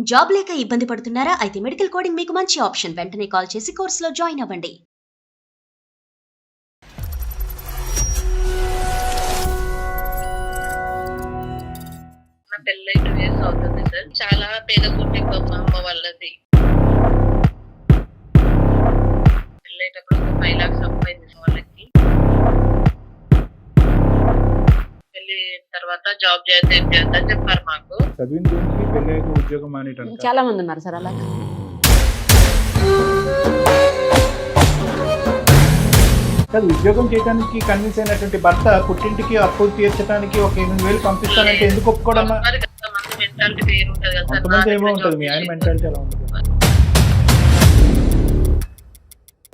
Job లేక ఇబ్బంది పడుతున్నారా? అయితే మెడికల్ కోడింగ్ మీకు మంచి ఆప్షన్. వెంటనే కాల్ చేసి కోర్సులో జాయిన్ అవ్వండి. నా పెళ్ళై 2 ఇయర్స్ అవుతుంది సార్. చాలా పేద కుటుంబం మా అమ్మ వాళ్ళది. పెళ్ళేటప్పుడు ఒక 5 lakhs అప్పయింది వాళ్ళకి. పెళ్లి తర్వాత జాబ్ చేయొద్దు ఏం చేయొద్దు అని చెప్పారు మాకు. చదివిన దీనికి పెళ్ళయ్యాక ఉద్యోగం మానేయటం చాలా మంది ఉన్నారు సార్ అలాగే. కాదు, ఉద్యోగం చేయడానికి కన్విన్స్ అయినటువంటి భర్త పుట్టింటికి అప్పు తీర్చడానికి ఒక 8,000 పంపిస్తానంటే ఎందుకు ఒప్పుకోవడమ్మా? మరి కొంతమంది మెంటాలిటీ వేరు ఉంటుంది కదా సార్. కొంతమంది ఏమో ఉంటుంది, మీ ఆయన మెంటాలిటీ ఎలా ఉంటుంది?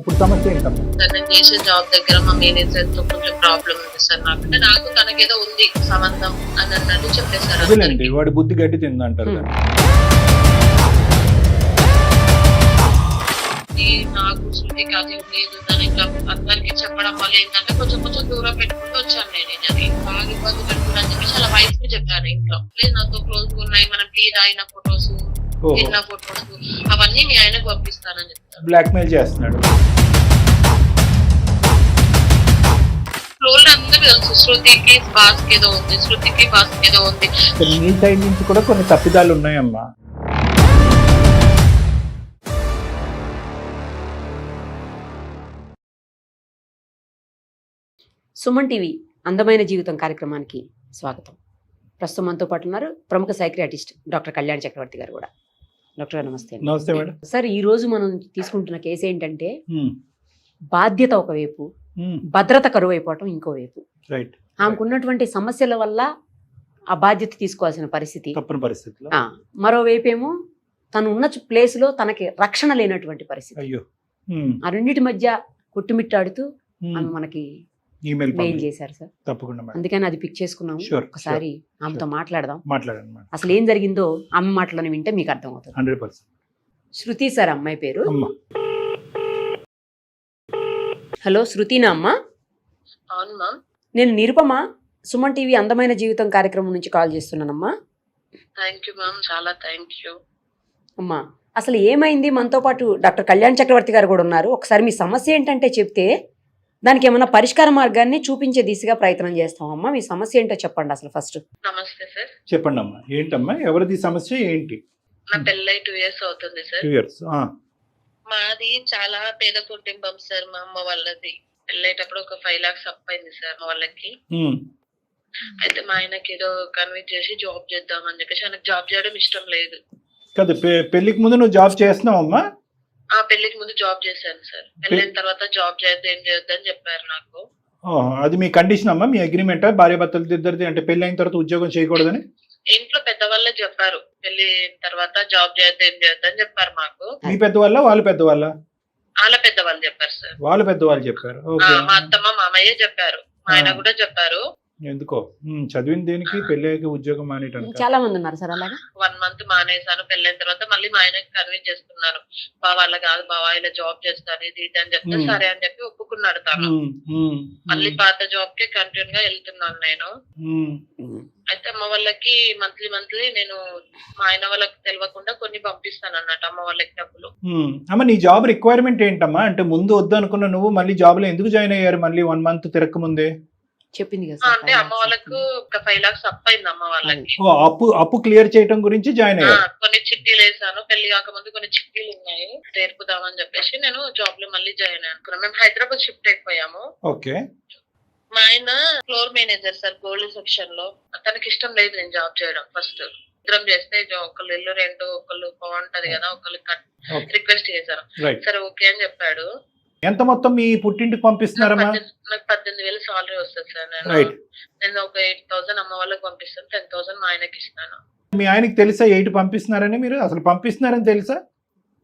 ఇప్పుడు సమస్య ఏంటమ్మా? సార్ నేను చేసే జాబ్ దగ్గర మా మేనేజర్ తో కొంచెం ప్రాబ్లం ఉంది సార్. నాకు తనకేదో ఉంది సంబంధం అని అన్నట్టు చెప్పేశారు. అదేలేండి, వాడి బుద్ధి గట్టి తిందంటారు కదా. నాకు శృతికి అది లేదు అని ఇంకా అందరికి చెప్పడం వల్ల ఏంటంటే కొంచెం దూరం పెట్టుకుంటూ వచ్చాను నేను. అది బాగా ఇబ్బంది పెట్టుకుని అని చెప్పేసి అలా వైఫ్ ని చెప్పాను ఇంట్లో. లేదు నాతో క్లోజ్ ఉన్నాయి, మనం టీ తాగిన ఫొటోస్, తిన్న ఫొటోస్ అవన్నీ మీ ఆయనకు పంపిస్తానని చెప్తాను. బ్లాక్ మెయిల్ చేస్తున్నాడు. ఫ్లోర్ అందరూ తెలుసు శృతికి బాస్కి ఏదో ఉంది, శృతికి బాస్కి ఏదో ఉంది. నీ సైడ్ నుంచి కూడా కొన్ని తప్పిదాలు ఉన్నాయమ్మా. సుమన్ టీవీ అందమైన జీవితం కార్యక్రమానికి స్వాగతం. ప్రస్తుతం మనతో పాటు ఉన్నారు ప్రముఖ సైక్రియాటిస్ట్ డాక్టర్ కళ్యాణ్ చక్రవర్తి గారు కూడా. డాక్టర్ గారు నమస్తే. నమస్తే మేడం. సార్, ఈ రోజు మనం తీసుకుంటున్న కేసు ఏంటంటే బాధ్యత ఒకవైపు, భద్రత కరువు అయిపోవటం ఇంకోవైపు. రైట్. ఆమెకున్నటువంటి సమస్యల వల్ల ఆ బాధ్యత తీసుకోవాల్సిన పరిస్థితి, తప్పని పరిస్థితిలో. మరోవైపు ఏమో తను ఉన్న ప్లేస్లో తనకి రక్షణ లేనటువంటి పరిస్థితి. అయ్యో. ఆ రెండింటి మధ్య కొట్టుమిట్టాడుతూ ఆమె మనకి ఈమెయిల్ మెయిల్ చేశారు సార్. తప్పకుండా మేడం. అందుకని అది పిక్ చేసుకున్నాము. ఒకసారి ఆమెతో మాట్లాడదాం. మాట్లాడండి మేడం. అసలు ఏం జరిగిందో ఆమె మాటలను వింటే మీకు అర్థం అవుతుంది. 100%. శృతి సార్ అమ్మాయి పేరు. అమ్మా. హలో, శృతినా అమ్మా? అవును మ్యామ్. నేను నిరుపమ, సుమన్ టీవీ అందమైన జీవితం కార్యక్రమం నుంచి కాల్ చేస్తున్నానమ్మా. థ్యాంక్ యూ మ్యామ్, చాలా థ్యాంక్ యూ. అమ్మా, అసలు ఏమైంది? మనతో పాటు డాక్టర్ కళ్యాణ్ చక్రవర్తి గారు కూడా ఉన్నారు. ఒకసారి మీ సమస్య ఏంటంటే చెప్తే దానికి ఏమన్నా పరిష్కార మార్గాన్ని చూపించే దిశగా ప్రయత్నం చేస్తామమ్మా. మీ సమస్య ఏంటో చెప్పండి అసలు ఫస్ట్. నమస్తే సార్. చెప్పండి అమ్మా. ఏంటమ్మా, ఎవరిది సమస్య ఏంటి? నా పెళ్ళై 2 ఇయర్స్ అవుతుంది సార్. 2 years. మాది చాలా పేద కుటుంబం సార్. మా అమ్మ వాళ్ళది. పెళ్ళేటప్పుడు ఒక 5 lakhs అప్పయింది సార్ మా వాళ్ళకి. అయితే మా ఆయనకి ఏదో కన్విన్స్ చేసి జాబ్ చేద్దామని చెప్పేసి, ఆయనకు జాబ్ చేయడం ఇష్టం లేదు. కాదు, పెళ్లికి ముందు నువ్వు జాబ్ చేస్తున్నావమ్మా? పెళ్లికి ముందు జాబ్ చేశాను సార్. పెళ్ళైన తర్వాత జాబ్ చేయొద్దు ఏం చేయొద్దు అని చెప్పారు నాకు. అది మీ కండిషన్ అమ్మా, మీ అగ్రిమెంటా? భార్య భర్తలు ఇద్దరిది, అంటే పెళ్లి అయిన తర్వాత ఉద్యోగం చేయకూడదని ఇంట్లో పెద్దవాళ్ళే చెప్పారు. పెళ్లి తర్వాత జాబ్ చేయొద్దు ఏం చేయొద్దు అని చెప్పారు మాకు. మీ పెద్దవాళ్ళ వాళ్ళ పెద్దవాళ్ళ? వాళ్ళ పెద్దవాళ్ళు చెప్పారు సార్. వాళ్ళ పెద్దవాళ్ళు చెప్పారు. మా అత్తమ్మ మామయ్య చెప్పారు, మా ఆయన కూడా చెప్పారు. ఎందుకో చదివిన దేనికి పెళ్లి అయ్యాక ఉద్యోగం మానేయటం? చాలా మంది ఉన్నారు సార్ అలాగా. 1 month మానేశాను. పెళ్ళైన తర్వాత మళ్ళీ మా ఆయనకి కన్విన్స్ చేస్తున్నారు. బావ వాళ్ళ కాదు, బావ ఇలా జాబ్ చేస్తాను ఇది ఇది అని చెప్తే సరే అని చెప్పి ఒప్పుకున్నాడు తను. మళ్ళీ పాత జాబ్ కి కంటిన్యూ గా వెళ్తున్నాను నేను. అయితే అమ్మ వాళ్ళకి మంత్లీ నేను మా ఆయన వాళ్ళకి తెలియకుండా కొన్ని పంపిస్తాను అన్నట్టు అమ్మ వాళ్ళకి డబ్బులు. అమ్మ, నీ జాబ్ రిక్వైర్మెంట్ ఏంటమ్మా? అంటే ముందు వద్దు అనుకున్న నువ్వు మళ్ళీ జాబ్ లో ఎందుకు జాయిన్ అయ్యారు మళ్ళీ 1 month తిరక్క ముందే? చెప్పింది కదా అంటే అమ్మ వాళ్ళకు ఒక 5 lakhs అప్పయింది అమ్మ వాళ్ళకి. అప్పు క్లియర్ చేయడం గురించి జాయిన్ అయ్యారు. కొన్ని చిట్టీలు వేసాను. పెళ్లి కాకముందు కొన్ని చిట్టీలు ఉన్నాయి, నేర్పుదామని చెప్పేసి నేను జాబ్ లో మళ్ళీ జాయిన్ అయ్యాను. మేము హైదరాబాద్ షిఫ్ట్ అయిపోయాము. ఓకే. మా ఆయన floor manager sir gold section లో. తనకి ఇష్టం లేదు నేను జాబ్ చేయడం. ఫస్ట్ ఇద్దరం చేస్తే ఒకళ్ళు ఇల్లు రెంట్, ఒకళ్ళు బాగుంటది కదా, ఒకళ్ళు రిక్వెస్ట్ చేశారు. సరే ఓకే అని చెప్పాడు. ఎంత మొత్తం మీ పుట్టింటికి పంపిస్తున్నారమ్మా? నాకు 18,000 సాలరీ వస్తుంది సార్. నేను ఒక 8,000 అమ్మ వాళ్ళకి పంపిస్తాను, 10,000 మా ఆయనకి ఇస్తాను. మీ ఆయనకి తెలుసా 8 పంపిస్తున్నారని? మీరు అసలు పంపిస్తున్నారని తెలుసా?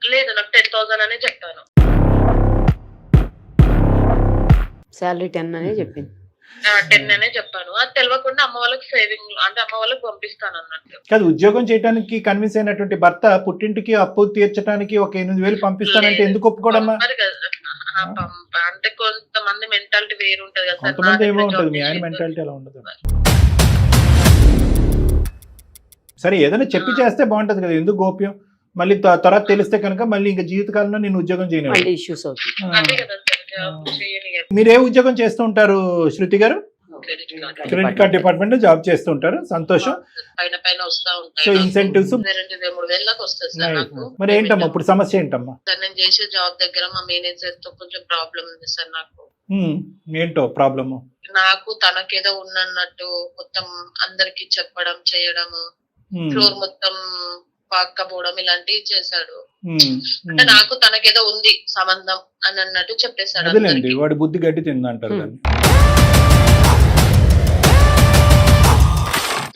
లేదు, నాకు 10,000 అనే చెప్పాను. శాలరీ 10 అనే చెప్పింది. 10 అనే చెప్పాను. అది తెలియకుండా అమ్మ వాళ్ళకి సేవింగ్ అంటే అమ్మ వాళ్ళకి పంపిస్తాను అన్నట్టు. కాదు, ఉద్యోగం చేయడానికి కన్విన్స్ అయినటువంటి భర్త పుట్టింటికి అప్పు తీర్చడానికి ఒక 8,000 పంపిస్తానంటే ఎందుకు ఒప్పుకోవడమ్మా? అంటే కొంతమంది మెంటాలిటీ వేరు ఉంటది కదా. కొంతమంది ఏమో ఉంటది, మీ ఆయన మెంటాలిటీ అలా ఉండదు. సరే ఏదైనా చెప్పి చేస్తే బాగుంటది కదా, ఎందుకు గోప్యం? మళ్ళీ తర్వాత తెలిస్తే కనుక మళ్ళీ ఇంకా జీవితకాలంలో నేను ఉద్యోగం చేయను. మళ్ళీ ఇష్యూస్ అవుతాయి. అదే కదా సార్, జాబ్ చేయనియరు. మీరు ఏ ఉద్యోగం చేస్తూ ఉంటారు శృతి గారు? క్రెడిట్ కార్డ్ డిపార్ట్మెంట్ లో జాబ్ చేస్తూ ఉంటారు, సంతోషం. పైన పైన వస్తా సో ఉంటాయి. ఇన్సెంటివ్స్ 2,000-3,000 దాకా వస్తుంది సార్ నాకు. మరి ఏంటమ్మా ఇప్పుడు సమస్య ఏంటమ్మా? సార్ నేను చేసే జాబ్ దగ్గర మా మేనేజర్ తో కొంచెం ప్రాబ్లం ఉంది సార్ నాకు. ఏంటో ప్రాబ్లము? నాకు తనకేదో ఉన్నట్టు మొత్తం అందరికి చెప్పడం చేయడము, ఫ్లోర్ మొత్తం పాక్కపోవడం ఇలాంటివి చేశాడు. అంటే నాకు తనకేదో ఉంది సంబంధం అని అన్నట్టు చెప్పేశాడు. అదేలేండి, వాడి బుద్ధి గడ్డి తిందంటారు దాన్ని.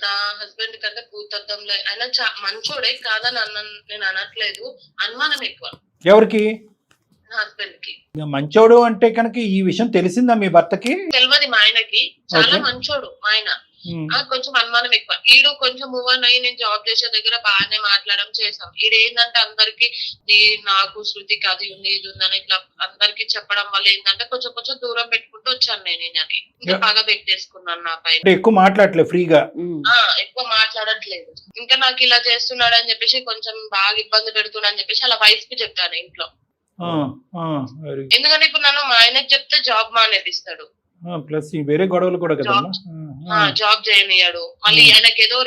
నా హస్బెండ్ కంటే భూతత్వంలో ఆయన మంచోడే కాదని నేను అనట్లేదు, అనుమానం ఎక్కువ ఎవరికి? నా హస్బెండ్ కి. మంచోడు అంటే కనుక ఈ విషయం తెలిసిందా మీ భర్తకి? తెలియదు మా ఆయనకి, చాలా మంచోడు మా ఆయన. కొంచెం అనుమానం ఎక్కువ. ఈడు కొంచెం మూవ్ ఆన్ అయ్యి నేను జాబ్ చేసే దగ్గర బాగానే మాట్లాడడం చేసాం. ఈడు ఏంటంటే అందరికి నాకు శృతికి అది ఉంది ఇది ఉందని ఇట్లా అందరికి చెప్పడం వల్ల ఏంటంటే కొంచెం కొంచెం దూరం పెట్టుకుంటూ వచ్చాను నేను. ఇంకా బాగా పెట్టేసుకున్నాను నా పైన. ఎక్కువ మాట్లాడలేదు, ఫ్రీగా ఎక్కువ మాట్లాడట్లేదు. ఇంకా నాకు ఇలా చేస్తున్నాడు అని చెప్పేసి కొంచెం బాగా ఇబ్బంది పెడుతున్నాడు అని చెప్పేసి అలా వైఫ్ కి చెప్పాను ఇంట్లో. ఎందుకంటే ఇప్పుడు నన్ను మా ఆయనకి చెప్తే జాబ్ మానేపిస్తాడు, ప్లస్ వేరే గొడవలు కూడా కదా, జాబ్ చేయనియాడు. మళ్ళీ ఆయనకి ఏదో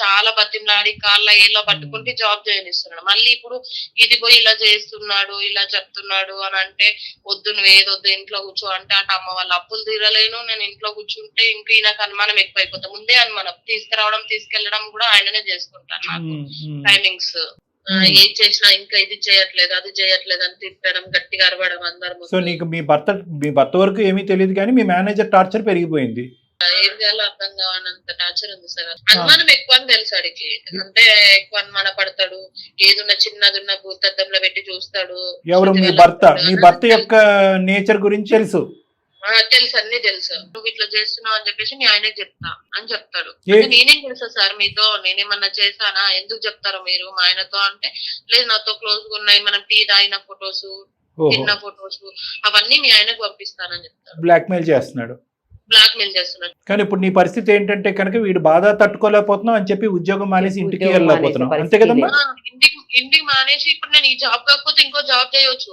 చాలా బతిమలాడి కాళ్ళ ఏలో పట్టుకుంటే జాబ్ చేయనిస్తున్నాడు. మళ్ళీ ఇప్పుడు ఇది పోయి ఇలా చేస్తున్నాడు ఇలా చెప్తున్నాడు అని అంటే వద్దు నువ్వు ఏదొద్దు ఇంట్లో కూర్చో అంటే అమ్మ వాళ్ళ అప్పులు తీరలేను, నేను ఇంట్లో కూర్చుంటే ఇంకా నాకు అనుమానం ఎక్కువైపోతుంది. ముందే అనుమానం, తీసుకురావడం తీసుకెళ్లడం కూడా ఆయననే చేసుకుంటాను. నాకు టైమింగ్స్ ఏం చేసినా ఇంకా ఇది చేయట్లేదు అది చేయట్లేదు అని తిట్టడం, గట్టిగా అరవడం అందరు. సో నీకు మీ భర్త వరకు ఏమీ తెలియదు కానీ మీ మేనేజర్ టార్చర్ పెరిగిపోయింది. ఏం చేయాలో అర్థం కావాలంత టార్చర్ ఉంది సార్. అనుమానం ఎక్కువ అని తెలుసు అడిగి, అంటే ఎక్కువ అనుమాన పడతాడు. ఏదున్న చిన్నదున్న భూతద్దంలో పెట్టి చూస్తాడు. ఎవరు? మీ భర్త. మీ భర్త యొక్క నేచర్ గురించి తెలుసు? తెలుసు, అన్ని తెలుసు. నువ్వు ఇట్లా చేస్తున్నావు అని చెప్పేసి మీ ఆయనకి చెప్తా అని చెప్తాడు. నేనేం తెలుసా సార్ మీతో, నేనేమన్నా చేశానా, ఎందుకు చెప్తారు మీరు మా ఆయనతో అంటే, లేదు నాతో క్లోజ్ గా ఉన్నాయి, మనం టీ తాగిన ఫొటోస్ తిన్న ఫొటోస్ అవన్నీ మీ ఆయనకు పంపిస్తానని చెప్తాడు. బ్లాక్ మెయిల్ చేస్తున్నాడు. కానీ ఇప్పుడు నీ పరిస్థితి ఏంటంటే కనుక వీడు బాధ తట్టుకోలేకపోతున్నావు అని చెప్పి ఉద్యోగం మానేసి ఇంటికి వెళ్ళలేకపోతున్నావు, అంతే కదమ్మా? ఇంటికి మానేసి ఇప్పుడు నేను ఈ జాబ్ కాకపోతే ఇంకో జాబ్ చేయొచ్చు,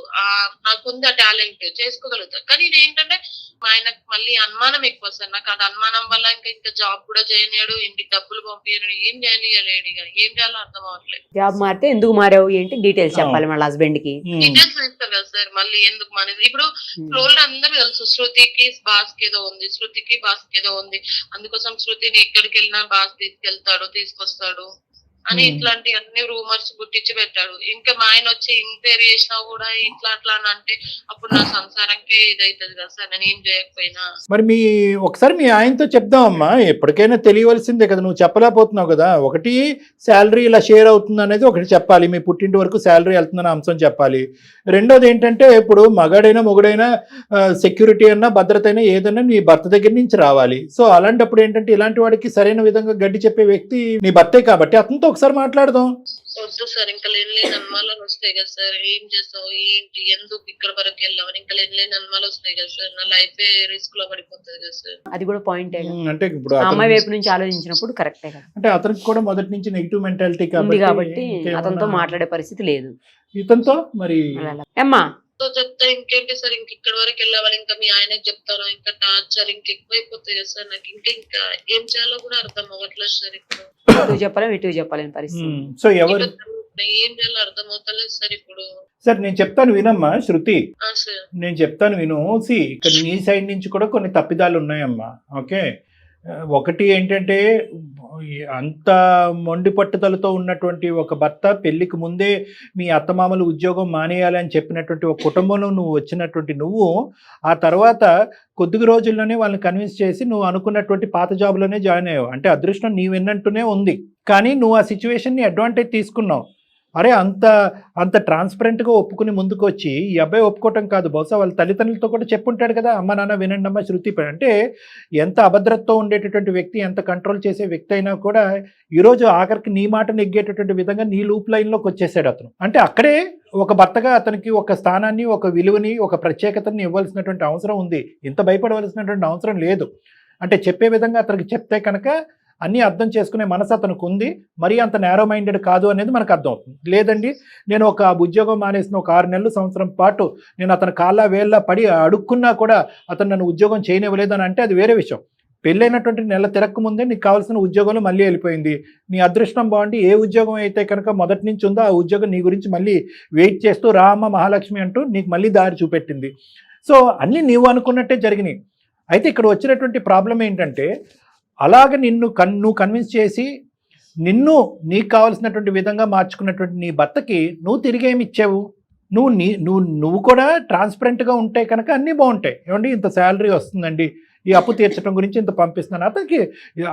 నాకుంది ఆ టాలెంట్ చేసుకోగలుగుతా. కానీ ఇది ఏంటంటే మా ఆయనకు మళ్ళీ అనుమానం ఎక్కువ సార్. నాకు అది అనుమానం వల్ల ఇంకా జాబ్ కూడా చేయనియాడు, ఇంటికి డబ్బులు పంపించాడు, ఏం చేయనియలేడు. ఇక ఏం చేయాలో అర్థం అవ్వట్లేదు. జాబ్ మారితే ఎందుకు మారావు ఏంటి డీటెయిల్స్ చెప్పాలి మళ్ళీ హస్బెండ్ కి. డీటెయిల్స్ ఇస్తారు కదా సార్, మళ్ళీ ఎందుకు మానేది. ఇప్పుడు ఫ్లోర్ అందరూ తెలుసు శృతికి బాస్ కి ఏదో ఉంది, శృతికి బాస్ కి ఏదో ఉంది, అందుకోసం శృతిని ఎక్కడికి వెళ్ళినా బాస్ తీసుకెళ్తాడు తీసుకొస్తాడు అని ఇట్లాంటి అన్ని రూమర్స్ గుట్టించి పెట్టాడు. ఇంకా మా ఆయన వచ్చి ఎంక్వైరీ చేసినా కూడా ఇట్లా అట్లా అని అంటే అప్పుడు నా సంసారంకే ఇదైతుంది కదా సార్, నేను ఏం చేయకపోయినా. మరి ఒకసారి మీ ఆయనతో చెప్దామమ్మా, ఎప్పటికైనా తెలియవలసిందే కదా, నువ్వు చెప్పలేకపోతున్నావు కదా. ఒకటి శాలరీ ఇలా షేర్ అవుతుంది అనేది ఒకటి చెప్పాలి, మీ పుట్టింటి వరకు శాలరీ వెళ్తుందన్న అంశం చెప్పాలి. రెండోది ఏంటంటే ఇప్పుడు మగాడైనా మొగుడైనా సెక్యూరిటీ అన్నా భద్రత అయినా ఏదైనా నీ భర్త దగ్గర నుంచి రావాలి. సో అలాంటప్పుడు ఏంటంటే ఇలాంటి వాడికి సరైన విధంగా గడ్డి చెప్పే వ్యక్తి నీ భర్తే కాబట్టి అతనితో ఒకసారి మాట్లాడదాం. వద్దు సార్, ఇంకా లేని అనుమానాలు వస్తాయి కదా సార్, ఏం చేస్తావు ఏంటి ఎందుకు ఇక్కడ వరకు వెళ్ళావు, ఇంకా లేని అనుమానాలు వస్తాయి కదా సార్, నా లైఫ్ రిస్క్ లో పడిపోతుంది కదా సార్. అది కూడా పాయింట్ అంటే ఇప్పుడు అమ్మాయి వైపు నుంచి ఆలోచించినప్పుడు కరెక్టే కదా. అంటే అతనికి కూడా మొదటి నుంచి నెగిటివ్ మెంటాలిటీ కాబట్టి అతనితో మాట్లాడే పరిస్థితి లేదు ఇతనితో. మరి అమ్మా చెప్తా ఇంకేంటి సార్, ఇంక ఇక్కడ వరకు వెళ్ళావాలి, ఇంకా మీ ఆయనకి చెప్తాను, ఇంకా టార్చర్ ఇంకెక్కువైపోతాయి కదా సార్. నాకు ఇంకా ఏం చేయాలో కూడా అర్థం అవ్వట్లేదు సార్. ఇప్పుడు ఇటు చెప్పలేం ఇటు చెప్పలేని పరిస్థితి. సో ఎవరు ఏం చేయాలో అర్థం అవుతలేదు సార్ ఇప్పుడు. సార్ నేను చెప్తాను వినమ్మా శృతి, నేను చెప్తాను విను. ఇక్కడ నీ సైడ్ నుంచి కూడా కొన్ని తప్పిదాలు ఉన్నాయమ్మా. ఓకే, ఒకటి ఏంటంటే అంత మొండి పట్టుదలతో ఉన్నటువంటి ఒక భర్త పెళ్లికి ముందే మీ అత్తమామలు ఉద్యోగం మానేయాలని చెప్పినటువంటి ఒక కుటుంబంలో నువ్వు వచ్చినటువంటి నువ్వు ఆ తర్వాత కొద్ది రోజుల్లోనే వాళ్ళని కన్విన్స్ చేసి నువ్వు అనుకున్నటువంటి పాత జాబ్లోనే జాయిన్ అయ్యావు. అంటే అదృష్టం నీ విన్నట్టునే ఉంది, కానీ నువ్వు ఆ సిచ్యువేషన్ని అడ్వాంటేజ్ తీసుకున్నావు. అరే అంత ట్రాన్స్పరెంట్గా ఒప్పుకుని ముందుకు వచ్చి ఈ అబ్బాయి ఒప్పుకోవటం కాదు, బహుశా వాళ్ళ తల్లిదండ్రులతో కూడా చెప్పుంటాడు కదా, అమ్మ నాన్న వినండి అమ్మ శృతి. అంటే ఎంత అభద్రతతో ఉండేటటువంటి వ్యక్తి, ఎంత కంట్రోల్ చేసే వ్యక్తి అయినా కూడా ఈరోజు ఆఖరికి నీ మాట నెగ్గేటటువంటి విధంగా నీ లూప్ లైన్లోకి వచ్చేసాడు అతను. అంటే అక్కడే ఒక భర్తగా అతనికి ఒక స్థానాన్ని, ఒక విలువని, ఒక ప్రత్యేకతని ఇవ్వాల్సినటువంటి అవసరం ఉంది. ఇంత భయపడవలసినటువంటి అవసరం లేదు. అంటే చెప్పే విధంగా అతనికి చెప్తే కనుక అన్నీ అర్థం చేసుకునే మనసు అతనికి ఉంది, మరీ అంత నేరో మైండెడ్ కాదు అనేది మనకు అర్థం అవుతుంది. లేదండి నేను ఒక ఉద్యోగం మానేసిన ఒక 6 నెలలు సంవత్సరం పాటు నేను అతని కాళ్ళ వేళ్ళ పడి అడుక్కున్నా కూడా అతను నన్ను ఉద్యోగం చేయనివ్వలేదు అని అంటే అది వేరే విషయం. పెళ్ళైనటువంటి నెల తిరక్క ముందే నీకు కావాల్సిన ఉద్యోగంలో మళ్ళీ వెళ్ళిపోయింది. నీ అదృష్టం బాగుండి ఏ ఉద్యోగం అయితే కనుక మొదటి నుంచి ఉందో ఆ ఉద్యోగం నీ గురించి మళ్ళీ వెయిట్ చేస్తూ రామ మహాలక్ష్మి అంటూ నీకు మళ్ళీ దారి చూపెట్టింది. సో అన్నీ నీవు అనుకున్నట్టే జరిగినాయి. అయితే ఇక్కడ వచ్చినటువంటి ప్రాబ్లం ఏంటంటే అలాగ నువ్వు కన్విన్స్ చేసి నీకు కావాల్సినటువంటి విధంగా మార్చుకున్నటువంటి నీ భర్తకి నువ్వు తిరిగి ఏమి ఇచ్చావు? నువ్వు కూడా ట్రాన్స్పరెంట్గా ఉంటే కనుక అన్నీ బాగుంటాయి. ఏమండి ఇంత శాలరీ వస్తుందండి, ఈ అప్పు తీర్చడం గురించి ఇంత పంపిస్తున్నాను. అతనికి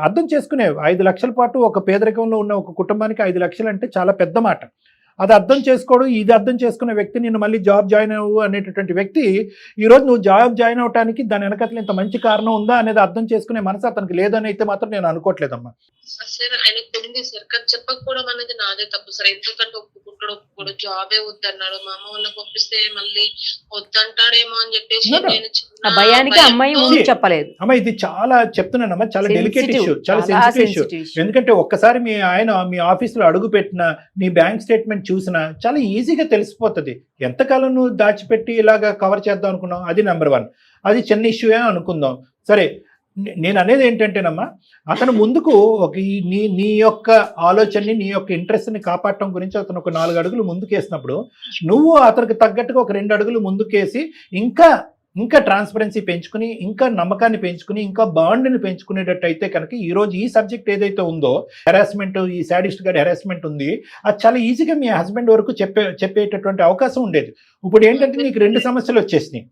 అర్థం చేసుకునే 5 లక్షల పాటు ఒక పేదరికంలో ఉన్న ఒక కుటుంబానికి 5 లక్షలు అంటే చాలా పెద్ద మాట. అది అర్థం చేసుకోవడం, ఇది అర్థం చేసుకునే వ్యక్తి నేను మళ్ళీ జాబ్ జాయిన్ అవ్వు అనేటటువంటి వ్యక్తి ఈరోజు నువ్వు జాబ్ జాయిన్ అవడానికి దాని వెనకట్ల ఇంత మంచి కారణం ఉందా అనేది అర్థం చేసుకునే మనసు అతనికి లేదని అయితే మాత్రం నేను అనుకోవట్లేదమ్మా. సార్ ఆయన తెలియదు సార్, కానీ చెప్పకపోవడం అనేది నాదే తప్పు సార్. ఎందుకంటే ఒప్పుకోడు, జాబే వద్దన్నాడు. మా అమ్మ వాళ్ళకి ఒప్పిస్తే మళ్ళీ వద్దంటాడేమో అని చెప్పేసి నేను ఆ భయానికి అమ్మాయి ముందు చెప్పలేదు. అమ్మ ఇది చాలా చెప్తున్నానమ్మా, చాలా డెలికేట్ ఇష్యూ, చాలా సెన్సిటివ్ ఇష్యూ. ఎందుకంటే ఒక్కసారి మీ ఆఫీసులో అడుగు పెట్టిన నీ బ్యాంక్ స్టేట్మెంట్ చూసినా చాలా ఈజీగా తెలిసిపోతుంది. ఎంతకాలం నువ్వు దాచిపెట్టి ఇలాగా కవర్ చేద్దాం అనుకున్నావు, అది నెంబర్ 1. అది చిన్న ఇష్యూ అనుకుందాం సరే. నేను అనేది ఏంటంటేనమ్మా, అతను ముందుకు నీ యొక్క ఆలోచనని నీ యొక్క ఇంట్రెస్ట్ని కాపాడటం గురించి అతను ఒక 4 అడుగులు ముందుకేసినప్పుడు నువ్వు అతనికి తగ్గట్టుగా ఒక 2 అడుగులు ముందుకేసి ఇంకా ట్రాన్స్పరెన్సీ పెంచుకుని, ఇంకా నమ్మకాన్ని పెంచుకుని, ఇంకా బాండ్ని పెంచుకునేటట్టు అయితే కనుక ఈరోజు ఈ సబ్జెక్ట్ ఏదైతే ఉందో హెరాస్మెంట్, ఈ సాడిస్ట్ గారి హెరాస్మెంట్ ఉంది, అది చాలా ఈజీగా మీ హస్బెండ్ వరకు చెప్పేటటువంటి అవకాశం ఉండేది. ఇప్పుడు ఏంటంటే నీకు 2 సమస్యలు వచ్చేసినాయి.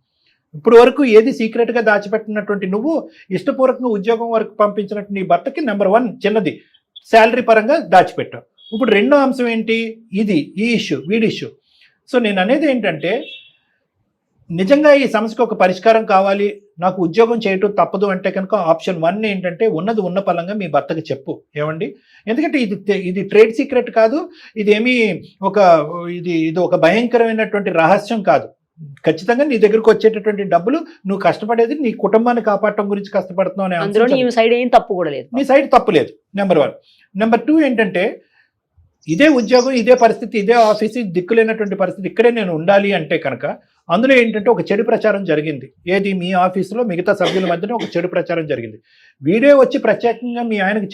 ఇప్పుడు వరకు ఏది సీక్రెట్గా దాచిపెట్టినటువంటి నువ్వు ఇష్టపూర్వకంగా ఉద్యోగం వరకు పంపించినట్టు నీ భర్తకి నెంబర్ 1 చిన్నది శాలరీ పరంగా దాచిపెట్టావు. ఇప్పుడు రెండో అంశం ఏంటి? ఈ ఇష్యూ, వీడి ఇష్యూ. సో నేను అనేది ఏంటంటే నిజంగా ఈ సమస్యకు ఒక పరిష్కారం కావాలి, నాకు ఉద్యోగం చేయటం తప్పదు అంటే కనుక ఆప్షన్ 1 ఏంటంటే ఉన్నది ఉన్న పలంగా మీ భర్తకి చెప్పు. ఏమండి, ఎందుకంటే ఇది ట్రేడ్ సీక్రెట్ కాదు, ఇది ఒక భయంకరమైనటువంటి రహస్యం కాదు. ఖచ్చితంగా నీ దగ్గరకు వచ్చేటటువంటి డబ్బులు నువ్వు కష్టపడేది నీ కుటుంబాన్ని కాపాడటం గురించి కష్టపడుతున్నావు అనే అందులో నీ సైడ్ ఏం తప్పు కూడా లేదు, నీ సైడ్ తప్పు లేదు. నెంబర్ 1. నెంబర్ 2 ఏంటంటే ఇదే ఉద్యోగం, ఇదే పరిస్థితి, ఇదే ఆఫీసు, దిక్కులేనటువంటి పరిస్థితి, ఇక్కడే నేను ఉండాలి అంటే కనుక అందులో ఏంటంటే ఒక చెడు ప్రచారం జరిగింది. ఏది? మీ ఆఫీసులో మిగతా సభ్యుల మధ్యన ఒక చెడు ప్రచారం జరిగింది. వీడే వచ్చి ప్రత్యేకంగా మీ ఆయనకి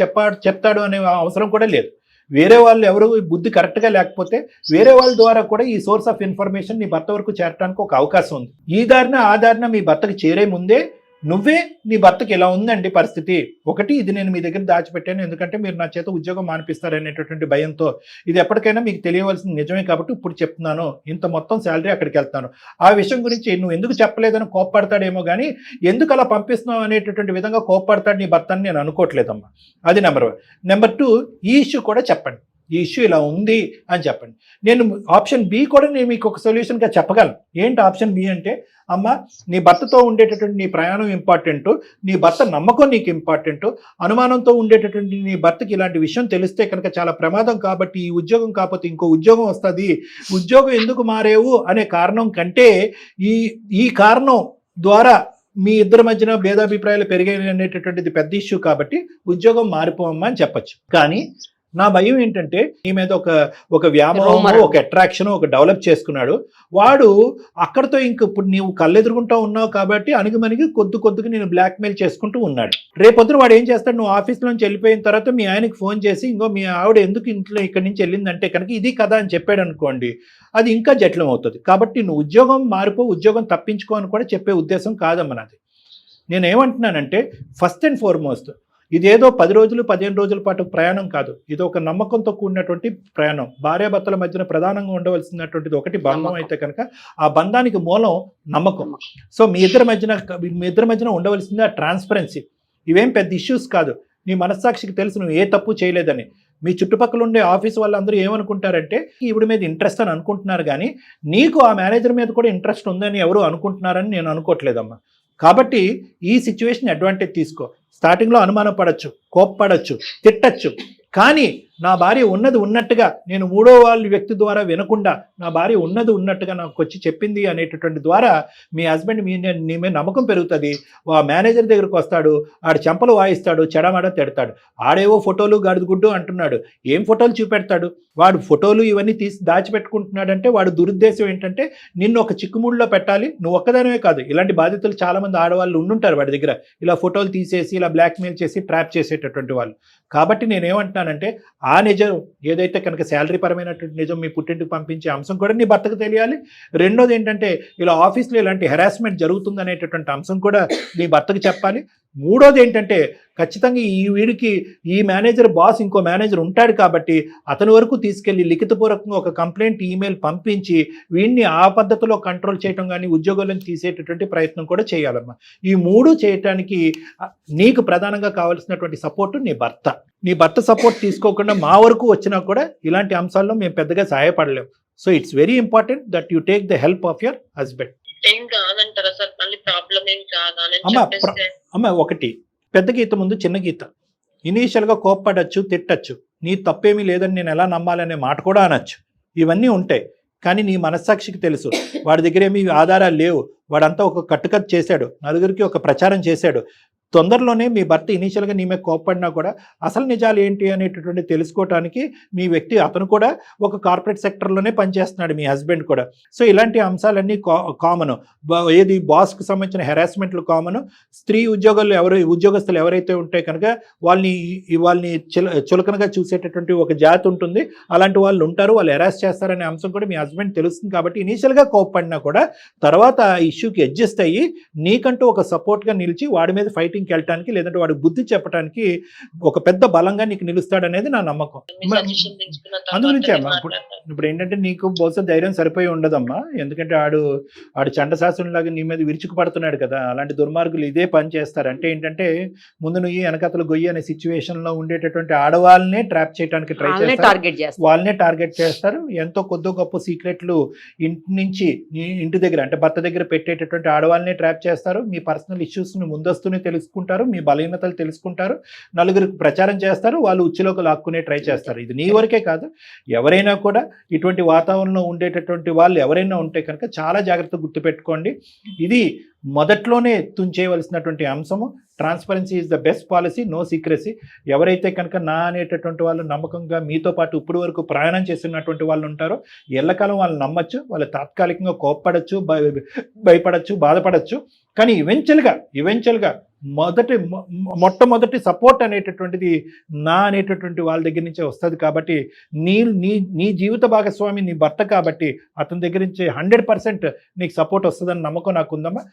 చెప్తాడు అనే అవసరం కూడా లేదు. వేరే వాళ్ళు ఎవరు బుద్ధి కరెక్ట్గా లేకపోతే వేరే వాళ్ళ ద్వారా కూడా ఈ సోర్స్ ఆఫ్ ఇన్ఫర్మేషన్ నీ భర్త వరకు చేరడానికి ఒక అవకాశం ఉంది. ఈ దారిన ఆ దారిన మీ భర్తకి చేరే ముందే నువ్వే నీ భర్తకి ఇలా ఉందండి పరిస్థితి, ఒకటి ఇది నేను మీ దగ్గర దాచిపెట్టాను ఎందుకంటే మీరు నా చేత ఉద్యోగం మానిపిస్తారనేటటువంటి భయంతో, ఇది ఎప్పటికైనా మీకు తెలియవలసిన నిజమే కాబట్టి ఇప్పుడు చెప్తున్నాను, ఇంత మొత్తం శాలరీ అక్కడికి వెళ్తాను, ఆ విషయం గురించి నువ్వు ఎందుకు చెప్పలేదని కోప్పడతాడేమో కానీ ఎందుకు అలా పంపిస్తున్నావు అనేటటువంటి విధంగా కోప్పడతాడు నీ భర్తని నేను అనుకోవట్లేదమ్మా. అది నెంబర్ 1. నెంబర్ 2, ఈ ఇష్యూ కూడా చెప్పండి, ఈ ఇష్యూ ఇలా ఉంది అని చెప్పండి. నేను ఆప్షన్ బి కూడా నేను మీకు ఒక సొల్యూషన్గా చెప్పగలను. ఏంటి ఆప్షన్ బి అంటే, అమ్మ నీ భర్తతో ఉండేటటువంటి నీ ప్రయాణం ఇంపార్టెంట్, నీ భర్త నమ్మకం నీకు ఇంపార్టెంట్, అనుమానంతో ఉండేటటువంటి నీ భర్తకి ఇలాంటి విషయం తెలిస్తే కనుక చాలా ప్రమాదం కాబట్టి ఈ ఉద్యోగం కాకపోతే ఇంకో ఉద్యోగం వస్తుంది, ఉద్యోగం ఎందుకు మారేవు అనే కారణం కంటే ఈ కారణం ద్వారా మీ ఇద్దరి మధ్యన భేదాభిప్రాయాలు పెరిగాయి అనేటటువంటిది పెద్ద ఇష్యూ కాబట్టి ఉద్యోగం మారిపోవమ్మా అని చెప్పచ్చు. కానీ నా భయం ఏంటంటే నీ మీద ఒక వ్యామోహం, ఒక అట్రాక్షన్ ఒక డెవలప్ చేసుకున్నాడు వాడు. అక్కడతో ఇంక ఇప్పుడు నీవు కళ్ళెదురుకుంటూ ఉన్నావు కాబట్టి అణిగిమణిగి కొద్దిగా నేను బ్లాక్మెయిల్ చేసుకుంటూ ఉన్నాడు. రేపొద్దున వాడు ఏం చేస్తాడు, నువ్వు ఆఫీస్ నుంచి వెళ్ళిపోయిన తర్వాత మీ ఆయనకి ఫోన్ చేసి ఇంకో మీ ఆవిడ ఎందుకు ఇంట్లో ఇక్కడి నుంచి వెళ్ళిందంటే కనుక ఇది కదా అని చెప్పాడు అనుకోండి, అది ఇంకా జటిలం అవుతుంది. కాబట్టి నువ్వు ఉద్యోగం మారిపో, ఉద్యోగం తప్పించుకో అని కూడా చెప్పే ఉద్దేశం కాదమ్మా నాది. నేనేమంటున్నానంటే ఫస్ట్ అండ్ ఫార్మోస్ట్ ఇదేదో 10 రోజులు 15 రోజుల పాటు ప్రయాణం కాదు, ఇది ఒక నమ్మకంతో కూడినటువంటి ప్రయాణం. భార్యాభర్తల మధ్యన ప్రధానంగా ఉండవలసినటువంటిది ఒకటి బంధం అయితే కనుక ఆ బంధానికి మూలం నమ్మకం. సో మీ ఇద్దరి మధ్యన ఉండవలసింది ఆ ట్రాన్స్పరెన్సీ. ఇవేం పెద్ద ఇష్యూస్ కాదు. నీ మనస్సాక్షికి తెలుసు నువ్వు ఏ తప్పు చేయలేదని. మీ చుట్టుపక్కల ఉండే ఆఫీస్ వాళ్ళందరూ ఏమనుకుంటారంటే ఈవిడ మీద ఇంట్రెస్ట్ అని అనుకుంటున్నారు, కానీ నీకు ఆ మేనేజర్ మీద కూడా ఇంట్రెస్ట్ ఉందని ఎవరు అనుకుంటున్నారని నేను అనుకోవట్లేదమ్మా. కాబట్టి ఈ సిచ్యువేషన్ అడ్వాంటేజ్ తీసుకో. స్టార్టింగ్లో అనుమానం పడచ్చు, కోప్పడచ్చు, తిట్టచ్చు, కానీ నా భార్య ఉన్నది ఉన్నట్టుగా, నేను మూడో వాళ్ళ వ్యక్తి ద్వారా వినకుండా నా భార్య ఉన్నది ఉన్నట్టుగా నాకు వచ్చి చెప్పింది అనేటటువంటి ద్వారా మీ హస్బెండ్ నీ మీద నమ్మకం పెరుగుతుంది. ఆ మేనేజర్ దగ్గరకు వస్తాడు, ఆడు చెంపలు వాయిస్తాడు, చెడమడ తిడతాడు. ఆడేవో ఫోటోలు గడుగుడ్డు అంటున్నాడు. ఏం ఫోటోలు చూపెడతాడు వాడు? ఫోటోలు ఇవన్నీ తీసి దాచిపెట్టుకుంటున్నాడంటే వాడు దురుద్దేశం ఏంటంటే నిన్ను ఒక చిక్కుముడిలో పెట్టాలి. నువ్వు ఒక్కదానివే కాదు, ఇలాంటి బాధితులు చాలా మంది ఆడవాళ్ళు ఉండుంటారు వాడి దగ్గర, ఇలా ఫోటోలు తీసేసి ఇలా బ్లాక్మెయిల్ చేసి ట్రాప్ చేసేటటువంటి వాళ్ళు. కాబట్టి నేనేమంటున్నానంటే ఆ నిజం ఏదైతే కనుక శాలరీ పరమైనటువంటి నిజం మీ పుట్టింటికి పంపించే అంశం కూడా నీ భర్తకు తెలియాలి. రెండోది ఏంటంటే ఇలా ఆఫీస్లో ఇలాంటి హెరాస్మెంట్ జరుగుతుంది అనేటటువంటి అంశం కూడా నీ భర్తకు చెప్పాలి. మూడోది ఏంటంటే ఖచ్చితంగా వీడికి ఈ మేనేజర్ బాస్ ఇంకో మేనేజర్ ఉంటాడు కాబట్టి అతని వరకు తీసుకెళ్లి లిఖితపూర్వకంగా ఒక కంప్లైంట్ ఈమెయిల్ పంపించి వీడిని ఆ పద్ధతిలో కంట్రోల్ చేయటం కానీ ఉద్యోగాలను తీసేటటువంటి ప్రయత్నం కూడా చేయాలమ్మా. ఈ మూడు చేయటానికి నీకు ప్రధానంగా కావాల్సినటువంటి సపోర్టు నీ భర్త. నీ భర్త సపోర్ట్ తీసుకోకుండా మా వరకు వచ్చినా కూడా ఇలాంటి అంశాల్లో మేము పెద్దగా సహాయపడలేము. So it's very important that you take the help of your husband. ఏం కాదంటారా సార్? మళ్ళీ ప్రాబ్లం ఏం కాదని అమ్మ ఒకటి పెద్ద గీత ముందు చిన్న గీత. ఇనీషియల్గా కోప్పడచ్చు, తిట్టచ్చు, నీ తప్పేమీ లేదని నేను ఎలా నమ్మాలనే మాట కూడా అనొచ్చు. ఇవన్నీ ఉంటాయి. కానీ నీ మనస్సాక్షికి తెలుసు వాడి దగ్గర ఏమీ ఆధారాలు లేవు. వాడంతా ఒక కట్టుకట్టు చేశాడు, నలుగురికి ఒక ప్రచారం చేశాడు. తొందరలోనే మీ భర్త ఇనీషియల్గా నీ మీద కోప్పడినా కూడా అసలు నిజాలు ఏంటి అనేటటువంటి తెలుసుకోవటానికి మీ వ్యక్తి అతను కూడా ఒక కార్పొరేట్ సెక్టర్లోనే పనిచేస్తున్నాడు, మీ హస్బెండ్ కూడా. సో ఇలాంటి అంశాలన్నీ కామన్. ఏది బాస్కి సంబంధించిన హెరాస్మెంట్లు కామన్. స్త్రీ ఉద్యోగస్తులు ఎవరైతే ఉంటే కనుక వాళ్ళని చులకనగా చూసేటటువంటి ఒక జాతి ఉంటుంది. అలాంటి వాళ్ళు ఉంటారు, వాళ్ళు హెరాస్ చేస్తారనే అంశం కూడా మీ హస్బెండ్ తెలుస్తుంది. కాబట్టి ఇనీషియల్గా కోప్పడినా కూడా తర్వాత ఆ ఇష్యూకి అడ్జస్ట్ అయ్యి నీకంటూ ఒక సపోర్ట్గా నిలిచి వాడి మీద ఫైటింగ్ వెళ్ళటానికి లేదంటే వాడికి బుద్ధి చెప్పడానికి ఒక పెద్ద బలంగా నీకు నిలుస్తాడనేది నా నమ్మకం. అందుగురించి అమ్మా ఇప్పుడు ఏంటంటే నీకు బహుశా ధైర్యం సరిపోయి ఉండదమ్మా. ఎందుకంటే ఆడు చండశాసనులాగా నీ మీద విరుచుకు పడుతున్నాడు కదా. అలాంటి దుర్మార్గులు ఇదే పని చేస్తారు. అంటే ఏంటంటే ముందు నువ్వు వెనకతలు గొయ్యి అనే సిచ్యువేషన్ లో ఉండేటటువంటి ఆడవాళ్ళనే ట్రాప్ చేయడానికి ట్రై చేస్తారు, వాళ్ళనే టార్గెట్ చేస్తారు. ఎంతో కొద్దో గొప్ప సీక్రెట్లు ఇంటి దగ్గర అంటే భర్త దగ్గర పెట్టేటటువంటి ఆడవాళ్ళనే ట్రాప్ చేస్తారు. మీ పర్సనల్ ఇష్యూస్ ని ముందస్తూనే తెలుసుకుంటారు, మీ బలహీనతలు తెలుసుకుంటారు, నలుగురికి ప్రచారం చేస్తారు, వాళ్ళు ఉచ్చులోకి లాక్కునే ట్రై చేస్తారు. ఇది నీ వరకే కాదు, ఎవరైనా కూడా ఇటువంటి వాతావరణంలో ఉండేటటువంటి వాళ్ళు ఎవరైనా ఉంటే కనుక చాలా జాగ్రత్తగా గుర్తుపెట్టుకోండి. ఇది మొదట్లోనే తుంచేయవలసినటువంటి అంశము. Transparency is the best policy, no secrecy. ఎవరైతే కనుక నా అనేటటువంటి వాళ్ళు నమ్మకంగా మీతో పాటు ఇప్పుడు వరకు ప్రయాణం చేస్తున్నటువంటి వాళ్ళు ఉంటారో ఎల్లకాలం వాళ్ళు నమ్మచ్చు. వాళ్ళు తాత్కాలికంగా కోప్పడచ్చు, భయపడచ్చు, బాధపడచ్చు. కానీ ఈవెన్చువల్గా మొట్టమొదటి సపోర్ట్ అనేటటువంటిది నా అనేటటువంటి వాళ్ళ దగ్గర నుంచే వస్తుంది. కాబట్టి నీ జీవిత భాగస్వామి నీ భర్త కాబట్టి అతని దగ్గర నుంచి 100% నీకు సపోర్ట్ వస్తుందని నమ్మకం నాకు ఉందమ్మా.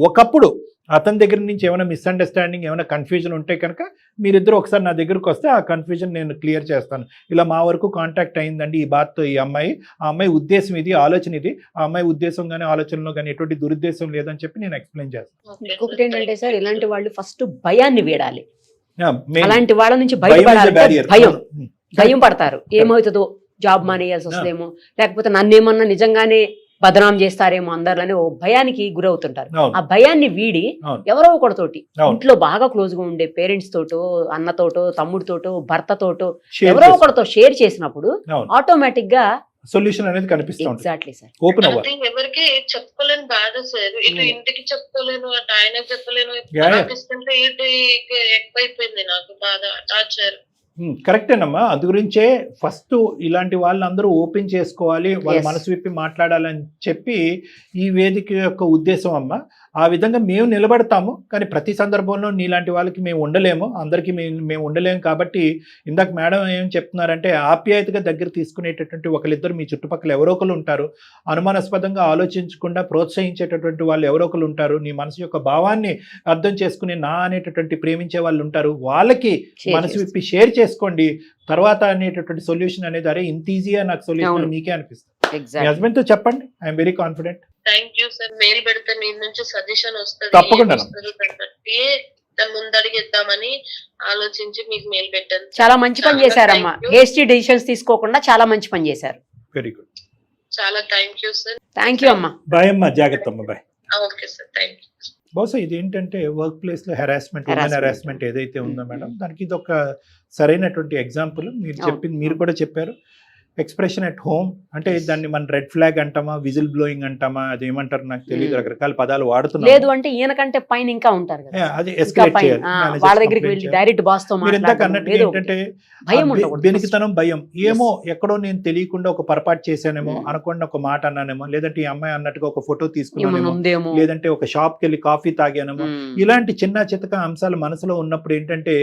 ఒకప్పుడు అతని దగ్గర నుంచి ఏమైనా మిస్అండర్స్టాండింగ్, ఏమైనా కన్ఫ్యూజన్ ఉంటే కనుక మీరిద్దరు ఒకసారి నా దగ్గరకు వస్తే ఆ కన్ఫ్యూజన్ నేను క్లియర్ చేస్తాను. ఇలా మా వరకు కాంటాక్ట్ అయిందండి ఈ బాత్, ఈ అమ్మాయి, ఆ అమ్మాయి ఉద్దేశం ఇది, ఆలోచన ఇది, ఆ అమ్మాయి ఉద్దేశం కానీ ఆలోచనలో కానీ ఎటువంటి దురుద్దేశం లేదని చెప్పి నేను ఎక్స్ప్లెయిన్ చేస్తాను. ఇంకొకటి ఏంటంటే సార్, ఇలాంటి వాళ్ళు ఫస్ట్ భయాన్ని వీడాలి. అలాంటి వాళ్ళ నుంచి భయం పడతారు. ఏమవుతుందో, జాబ్ మానేయాల్సి వస్తుందేమో, లేకపోతే నన్నేమన్నా నిజంగానే బదనాం చేస్తారేమో అందరిలోనే ఓ భయానికి గురవుతుంటారు. ఆ భయాన్ని వీడి ఎవరో ఒకటితోటి ఇంట్లో బాగా క్లోజ్ గా ఉండే పేరెంట్స్ తోటో, అన్నతోటో, తమ్ముడితోటో, భర్తతోటో ఎవరో ఒకటితో షేర్ చేసినప్పుడు ఆటోమేటిక్ గా సొల్యూషన్ అనేది కనిపిస్తుంది. Exactly sir. ఓపెన్ ఎవరికి చెప్పుకోలేను బాధ సార్. ఇటు ఇంటికి చెప్పుకోలేను, అటు ఆయన చెప్పలేను. ఎక్కువైపోయింది నాకు బాధ, టార్చర్. కరెక్టేనమ్మా. అందు గురించే ఫస్ట్ ఇలాంటి వాళ్ళందరూ ఓపెన్ చేసుకోవాలి, వాళ్ళ మనసు విప్పి మాట్లాడాలని చెప్పి ఈ వేదిక యొక్క ఉద్దేశం అమ్మా. ఆ విధంగా మేము నిలబడతాము. కానీ ప్రతి సందర్భంలో నీలాంటి వాళ్ళకి మేము ఉండలేము, అందరికీ మేము ఉండలేము. కాబట్టి ఇందాక మేడం ఏం చెప్తున్నారంటే ఆప్యాయతగా దగ్గర తీసుకునేటటువంటి ఒకరిద్దరు మీ చుట్టుపక్కల ఎవరో ఒకరు ఉంటారు. అనుమానాస్పదంగా ఆలోచించకుండా ప్రోత్సహించేటటువంటి వాళ్ళు ఎవరో ఒకరు ఉంటారు. నీ మనసు యొక్క భావాన్ని అర్థం చేసుకుని నా అనేటటువంటి ప్రేమించే వాళ్ళు ఉంటారు. వాళ్ళకి మనసు విప్పి షేర్ చేసుకోండి. తర్వాత అనేటటువంటి సొల్యూషన్ అనేది అరే ఇంత ఈజీగా నాకు సొల్యూషన్ మీకే అనిపిస్తుంది. మీ హస్బెండ్ తో చెప్పండి. I'm very confident. Thank you sir. Mail పెడితే మీ నుంచి సజెషన్ వస్తుంది. తప్పకుండా ముందడిగిద్దామని ఆలోచించి మీకు మెయిల్ పెట్టాను. చాలా మంచి పని చేశారమ్మా. హేస్టీ డెసిషన్స్ తీసుకోకుండా చాలా మంచి పని చేశారు. Very good. చాలా thank you sir. Thank you అమ్మా. బాయ్ అమ్మా. జాగ్రత్త అమ్మా. Bye. Okay sir. Thank you. బహుశా ఇది ఏంటంటే వర్క్ ప్లేస్ లో హెరాస్మెంట్ Harassment. హెరాస్మెంట్ ఏదైతే ఉందో Mm. మేడం, దానికి ఇది ఒక సరైనటువంటి ఎగ్జాంపుల్. మీరు అవును. చెప్పింది మీరు కూడా చెప్పారు. ఎక్స్ప్రెషన్ ఎట్ హోమ్ అంటే Yes. దాన్ని మన రెడ్ ఫ్లాగ్ అంటామా, విజిల్ బ్లోయింగ్ అంటామా, అది ఏమంటారు నాకు తెలియదు, Mm. రకరకాల పదాలు వాడుతున్నాం. లేదు అంటే ఈయనకంటే పైన ఇంకా ఉంటారు కదా అది ఇంకా ఎస్కలేట్ పైన చేయాలి, managers వాళ్ళ దగ్గరికి complaint వెళ్ళి చేయాలి. డైరెక్ట్ బాస్ తో మీరు ఇందాక మాట్లాడడం అన్నట్టుగా ఏదో ఒకటి. ఏంటంటే భయం ఆ ఉండకూడదు. బెనికితనం, భయం, ఏమో ఎక్కడో నేను తెలియకుండా ఒక పొరపాటు చేశానేమో, Mm. అనుకోండి ఒక మాట అన్నానేమో, లేదంటే ఈ అమ్మాయి అన్నట్టుగా ఒక ఫోటో ఏమన్నా తీసుకున్నానేమో, ఉందేమో. లేదంటే ఒక షాప్కి వెళ్ళి కాఫీ తాగానేమో, Mm. ఇలాంటి చిన్న చితక అంశాలు మనసులో ఉన్నప్పుడు ఏంటంటే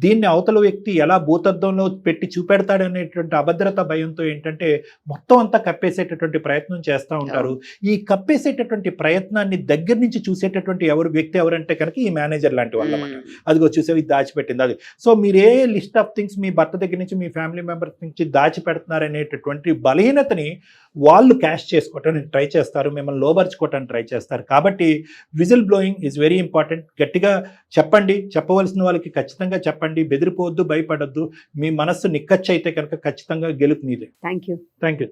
దీన్ని అవతల వ్యక్తి ఎలా భూతద్దంలో పెట్టి చూపెడతాడనేటువంటి అభద్రత భయంతో ఏంటంటే మొత్తం అంతా కప్పేసేటటువంటి ప్రయత్నం చేస్తూ ఉంటారు. ఈ కప్పేసేటటువంటి ప్రయత్నాన్ని దగ్గర నుంచి చూసేటటువంటి వ్యక్తి ఎవరంటే కనుక ఈ మేనేజర్ లాంటి వాళ్ళు అన్నమాట. Mm. అదిగో చూసేవి దాచిపెట్టింది అది. సో మీరు ఏ లిస్ట్ ఆఫ్ థింగ్స్ మీ భర్త దగ్గర నుంచి మీ ఫ్యామిలీ మెంబర్స్ నుంచి దాచిపెడుతున్నారనేటటువంటి బలహీనతని వాళ్ళు క్యాష్ చేసుకోవటానికి ట్రై చేస్తారు, మిమ్మల్ని లోబర్చుకోవటానికి ట్రై చేస్తారు. కాబట్టి whistle blowing is very important. గట్టిగా చెప్పండి, చెప్పవలసిన వాళ్ళకి ఖచ్చితంగా చెప్పండి, బెదిరిపోవద్దు, భయపడొద్దు. మీ మనస్సు నిక్కచ్చు అయితే కనుక ఖచ్చితంగా గెలుపు మీదే. Thank you. Thank you.